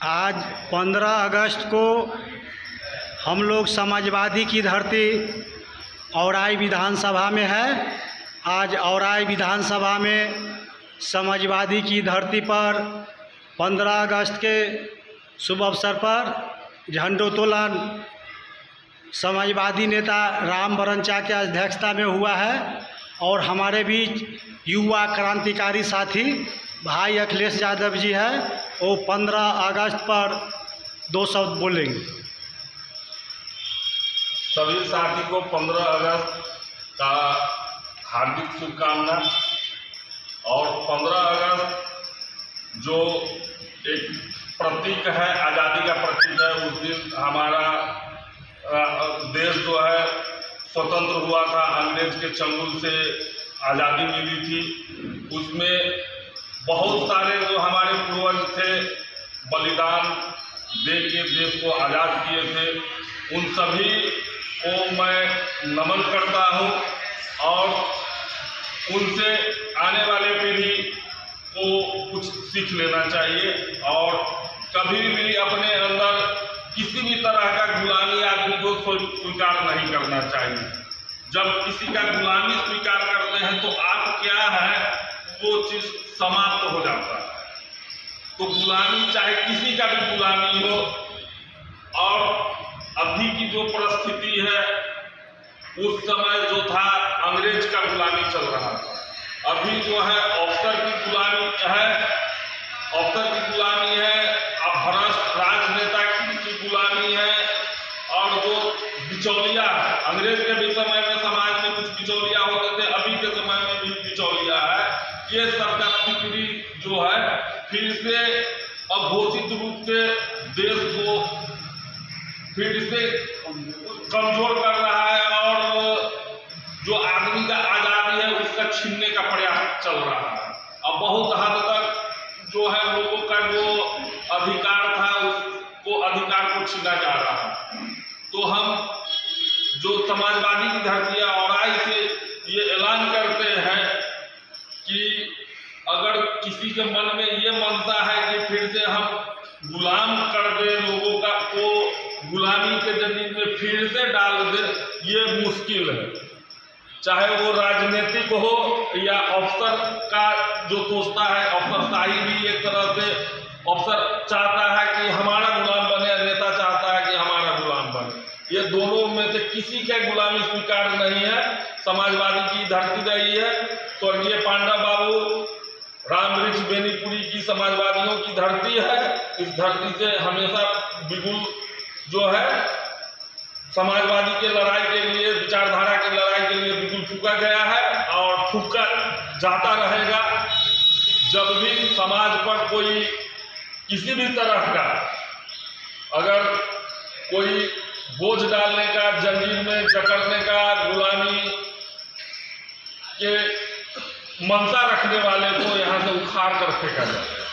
आज 15 अगस्त को हम लोग समाजवादी की धरती औराई विधानसभा में है। आज औराई विधानसभा में समाजवादी की धरती पर 15 अगस्त के शुभ अवसर पर झंडोत्तोलन समाजवादी नेता राम बरनचा की अध्यक्षता में हुआ है और हमारे बीच युवा क्रांतिकारी साथी भाई अखिलेश यादव जी है। वो 15 अगस्त पर 2 शब्द बोलेंगे। सभी साथी को 15 अगस्त का हार्दिक शुभकामना। और 15 अगस्त जो एक प्रतीक है, आज़ादी का प्रतीक है। उस दिन हमारा देश जो है स्वतंत्र हुआ था, अंग्रेज के चंगुल से आज़ादी मिली थी। उसमें बहुत सारे जो हमारे पूर्वज थे बलिदान दे के देश को आज़ाद किए थे, उन सभी को मैं नमन करता हूं और उनसे आने वाले पीढ़ी को कुछ सीख लेना चाहिए। और कभी भी अपने अंदर किसी भी तरह का गुलामी आदमी को स्वीकार नहीं करना चाहिए। जब किसी का गुलामी स्वीकार करते हैं तो आप क्या है वो चीज़ समाप्त हो जाता है। तो गुलामी चाहे किसी का भी गुलामी हो, और अभी की जो परिस्थिति है उस समय जो था अंग्रेज का गुलामी चल रहा था। अभी जो है अफसर की गुलामी है, अब भ्रष्ट राजनेता की गुलामी है। और जो बिचौलिया है, अंग्रेज के भी समय में समाज में कुछ बिचौलिया होते थे, अभी के समय में भी बिचौलिया है। ये सबका फिक्री जो है फिर से अघोषित रूप से देश को फिर से कमजोर कर रहा है और जो आदमी का आज़ादी है उसका छीनने का प्रयास चल रहा है। अब बहुत हद तक जो है लोगों का जो अधिकार था उसको अधिकार को छीना जा रहा है। तो हम जो समाजवादी की धरती है औराई से ये ऐलान करते हैं कि अगर किसी के मन में ये मनसा है कि फिर से हम गुलाम कर दे लोगों का, को गुलामी के जमीन में फिर से डाल दे, ये मुश्किल है। चाहे वो राजनीतिक हो या अफसर का जो सोचता है, अफसरशाही भी एक तरह से अफसर चाहता है कि हमारा गुलाम बने, नेता चाहता है कि हमारा गुलाम बने। ये दोनों में से किसी का गुलामी स्वीकार नहीं है। समाजवादी की धरती रही है, स्वर्गीय पांडा बाबू रामवृक्ष बेनीपुरी की समाजवादियों की धरती है। इस धरती से हमेशा बिल्कुल जो है समाजवादी के लड़ाई के लिए, विचारधारा की लड़ाई के लिए बिल्कुल फूका गया है और फूका जाता रहेगा। जब भी समाज पर कोई किसी भी तरह का अगर कोई बोझ डालने का, जंजीर में जकड़ने का, गुलामी के मनसा रखने वाले को यहाँ से उखाड़ कर फेंका जाए।